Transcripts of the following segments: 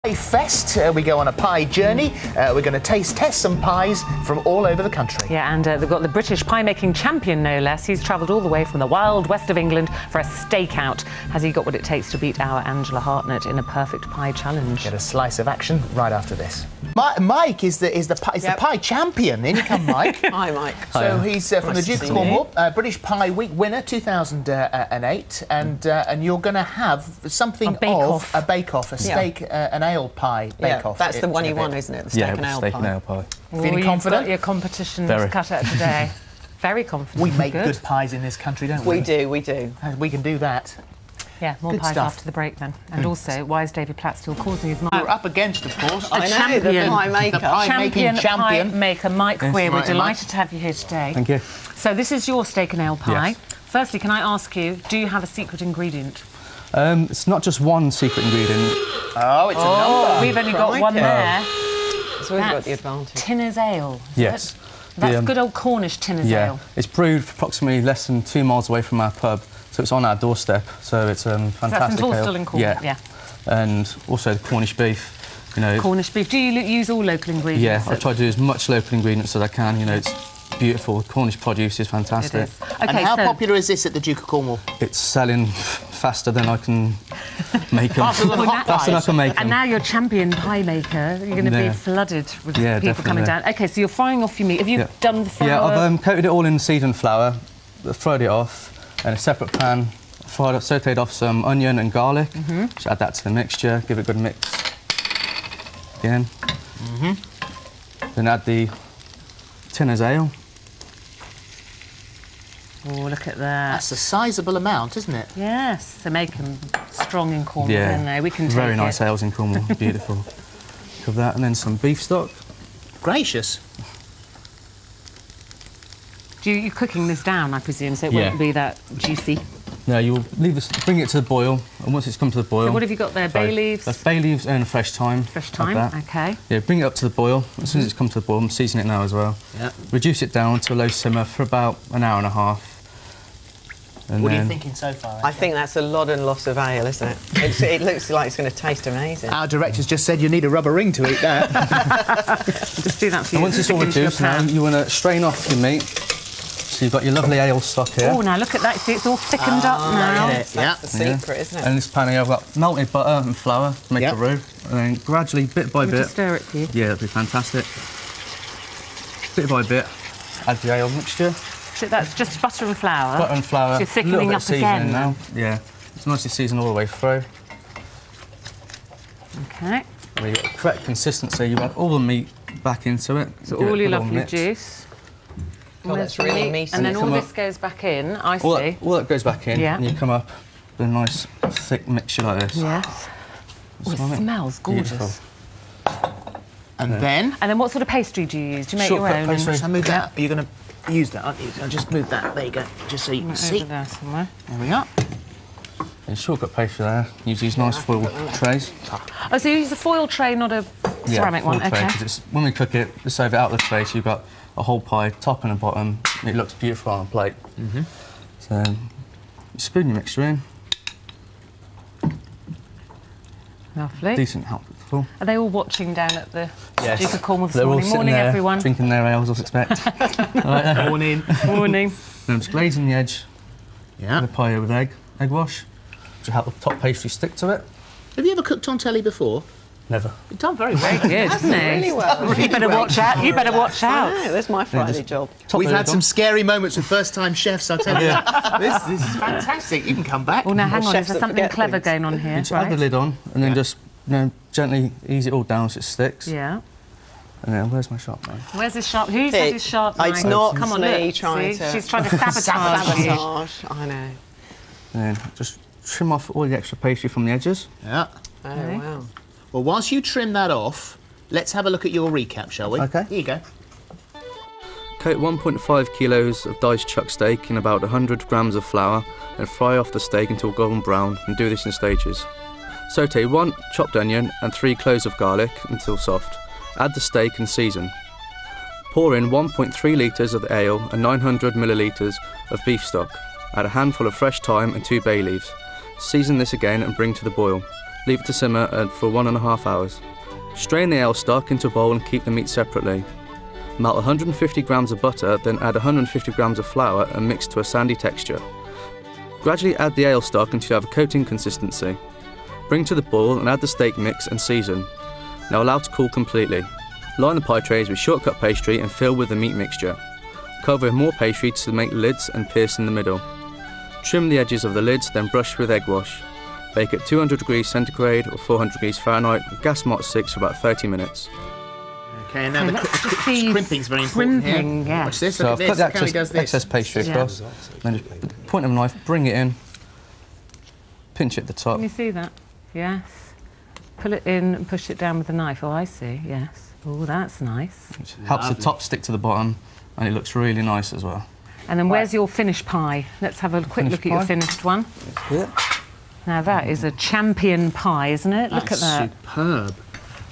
Pie Fest, we go on a pie journey. We're going to test some pies from all over the country. Yeah, and they've got the British pie-making champion, no less. He's travelled all the way from the wild west of England for a stakeout. Has he got what it takes to beat our Angela Hartnett in a perfect pie challenge? Get a slice of action right after this. Mike is the pie champion. In you come, Mike. Hi, Mike. So he's from the Duke of Cornwall, British Pie Week winner 2008, and you're going to have something of a bake-off, a steak, an ale pie bake-off. That's the one you want, isn't it? The steak and ale steak pie. and ale pie. Feeling confident? Got your competition Very. cut out today. Very confident. We make good pies in this country, don't we? We do, we do. We can do that. Yeah, more Good pies stuff. after the break then. And also, why is David Platt still causing his We're up against, of course, I know, the pie maker. the pie-making champion. pie maker, Mike Greer. We're delighted to have you here today. Thank you. So this is your steak and ale pie. Yes. Firstly, can I ask you, do you have a secret ingredient? It's not just one secret ingredient. Oh, it's a number. We've only got one there. So we've got the advantage. Tinner's ale. Yes. That's good old Cornish Tinner's ale. It's brewed approximately less than 2 miles away from our pub, so it's on our doorstep. So it's fantastic. That's in ale. Torstall in Cornwall. Yeah. And also the Cornish beef. You know. Cornish beef. Do you use all local ingredients? Yeah, I try to do as much local ingredients as I can. You know, it's beautiful. Cornish produce is fantastic. It is. Okay, and how popular is this at the Duke of Cornwall? It's selling faster than I can make them. Faster than hot Faster than I pies. can make them. And now you're champion pie maker. You're going to be flooded with people definitely. coming down. OK, so you're frying off your meat. Have you done the flour? Yeah, I've coated it all in seasoned flour, fried it off, in a separate pan, sautéed off some onion and garlic. Just add that to the mixture, give it a good mix. Again. Then add the Tinner's ale. Oh, look at that. That's a sizable amount, isn't it? Yes, they make them strong in Cornwall, don't they? We can take very nice it. ales in Cornwall, beautiful. Of that, and then some beef stock. Gracious. You're cooking this down, I presume, so it won't be that juicy. No, you'll leave this, bring it to the boil, and once it's come to the boil... So what have you got there? Bay leaves? That's bay leaves and fresh thyme. Fresh thyme, OK. Yeah, bring it up to the boil. As soon as it's come to the boil, I'm seasoning it now as well. Yeah. Reduce it down to a low simmer for about an hour and a half. And What are you thinking so far? I think that's a lot and loss of ale, isn't it? It looks like it's going to taste amazing. Our director's just said you need a rubber ring to eat that. Just do that for you. And once it's all reduced now, you want to strain off your meat. So you've got your lovely ale stock here. Oh, now look at that. See, it's all thickened up now. That's the secret, isn't it? And in this pan here, I've got melted butter and flour to make a roux. And then gradually, bit by bit... stir it for you. Yeah, that'd be fantastic. Bit by bit, add the ale mixture. So that's just butter and flour? Butter and flour. So you're thickening up again now. Yeah, it's nicely seasoned all the way through. OK. And you get the correct consistency. You add all the meat back into it. So all your lovely juice. Oh, that's really meaty. And then all this goes back in, I see. All that goes back in, and you come up with a nice thick mixture like this. Yes. Oh, it smells gorgeous. Beautiful. And then? And then what sort of pastry do you use? Do you make your own? Pastry. So move that. You're going to use that, aren't you? I'll just move that. There you go. Just so you can see. Over there somewhere. There we are. And shortcut pastry there. Use these nice foil trays. Oh, so you use a foil tray, not a ceramic one? Foil tray, OK. 'cause it's, when we cook it, just serve it out of the tray, so you've got a whole pie, top and a bottom. It looks beautiful on a plate. So, you spoon your mixture in. Lovely. Decent helpful. Are they all watching down at the Duke of Cornwall this They're all morning? sitting Morning, there everyone. drinking their ales, I expect. Morning. Morning. Then I'm just glazing the edge of Yeah. the pie with egg wash to help the top pastry stick to it. Have you ever cooked on telly before? Never. You've done very well. Good, isn't it? Really well. You better watch out. You better watch out. Yeah, that's my Friday job. We've had some scary moments with first-time chefs, I'll tell you. This is fantastic. You can come back. Well, now, hang on. Is chefs there that something forget clever things. going on here? You just add the lid on and then just gently ease it all down so it sticks. Yeah. And then, where's my sharp knife? Where's his sharp? Who's had his sharp knife? It's not Come on, me look. trying See? to... She's trying to sabotage you. Sabotage, I know. And then just trim off all the extra pastry from the edges. Yeah. Oh, Okay. wow. Well, whilst you trim that off, let's have a look at your recap, shall we? OK. Here you go. Coat 1.5 kilos of diced chuck steak in about 100 grams of flour and fry off the steak until golden brown, and do this in stages. Sauté 1 chopped onion and 3 cloves of garlic until soft. Add the steak and season. Pour in 1.3 litres of ale and 900 millilitres of beef stock. Add a handful of fresh thyme and 2 bay leaves. Season this again and bring to the boil. Leave it to simmer for 1.5 hours. Strain the ale stock into a bowl and keep the meat separately. Melt 150 grams of butter, then add 150 grams of flour and mix to a sandy texture. Gradually add the ale stock until you have a coating consistency. Bring to the boil and add the steak mix and season. Now allow to cool completely. Line the pie trays with shortcut pastry and fill with the meat mixture. Cover with more pastry to make lids and pierce in the middle. Trim the edges of the lids, then brush with egg wash. Bake at 200 degrees centigrade or 400 degrees Fahrenheit with gas mod 6 for about 30 minutes. Okay, and now the crimping's very important here. Yeah. Watch this, So look I've at put this. the excess pastry across. Then just with the point of a knife, bring it in, pinch it at the top. Can you see that? Yes. Pull it in and push it down with a knife. Oh, I see, yes. Oh, that's nice. Which helps the top stick to the bottom, and it looks really nice as well. And then where's your finished pie? Let's have a quick look at your finished one. Yeah. Now that is a champion pie, isn't it? Look at that. Superb.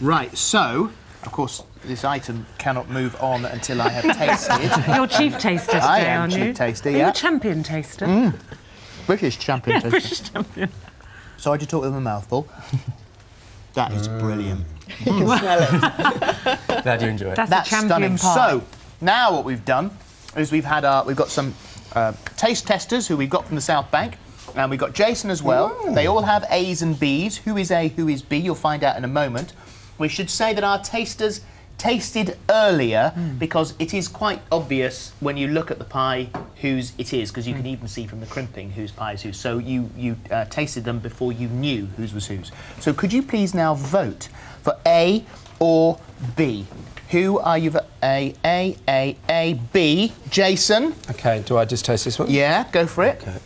Right, so, of course, this item cannot move on until I have tasted. You're chief taster today, I am aren't you? chief taster, Are you yeah. a champion taster? British champion Yeah, taster. British champion. Sorry to talk with my mouth full. That is brilliant. You can smell it. Glad you enjoy it. That's That's a champion stunning. pie. So, now what we've done is we've got some taste testers who we've got from the South Bank, and we've got Jason as well. They all have A's and B's. Who is A, who is B? You'll find out in a moment. We should say that our tasters tasted earlier because it is quite obvious when you look at the pie whose it is, because you can even see from the crimping whose pie is whose. So you tasted them before you knew whose was whose. So could you please now vote for A or B? Who are you for A, B? Jason? OK, do I just taste this one? Yeah, go for it. OK.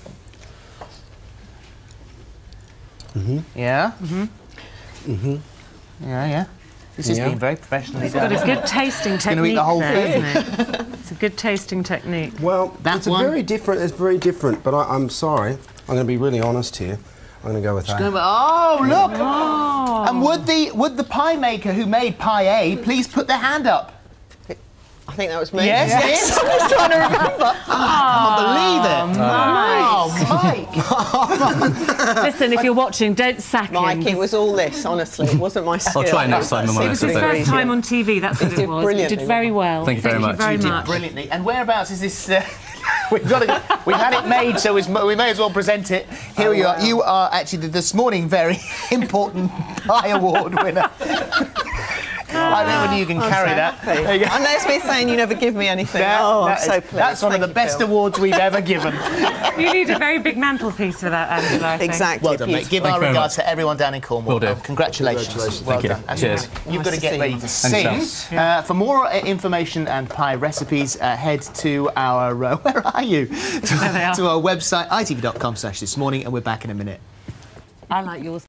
Yeah? Yeah. This has been very professionally done. Got a good tasting technique gonna eat the whole there, thing. isn't it? It's a good tasting technique. Well, That it's one- very different, but I'm sorry. I'm going to be really honest here. I'm going to go with A. Oh, look! Oh. And would the pie maker who made pie A please put their hand up? I think that was me. Yes, it is. I was trying to remember. I can't believe it. Oh, Mike. Listen, if you're watching, don't sack him. Mike, it was all this, honestly. It wasn't my skill. I'll try next time. It was his first time on TV, that's what it was. You did very well. Thank you very much. Thank you very You did much. brilliantly. And whereabouts is this? We've had it made, so we may as well present it. Here we are. You are actually this morning very important pie award winner. I don't know whether you can carry that. There you go. And there's me saying you never give me anything. I'm so pleased. That's one of the best awards we've ever given. You need a very big mantelpiece for that, Angela, I think. Exactly. Well done, mate. Give our regards to everyone down in Cornwall. Will do. Congratulations. Well Thank you. done. And Cheers. You've got to Nice to get see ready you. to sing. For more information and pie recipes, head to our where are you? There they are. To our website itv.com/thismorning, and we're back in a minute. I like yours.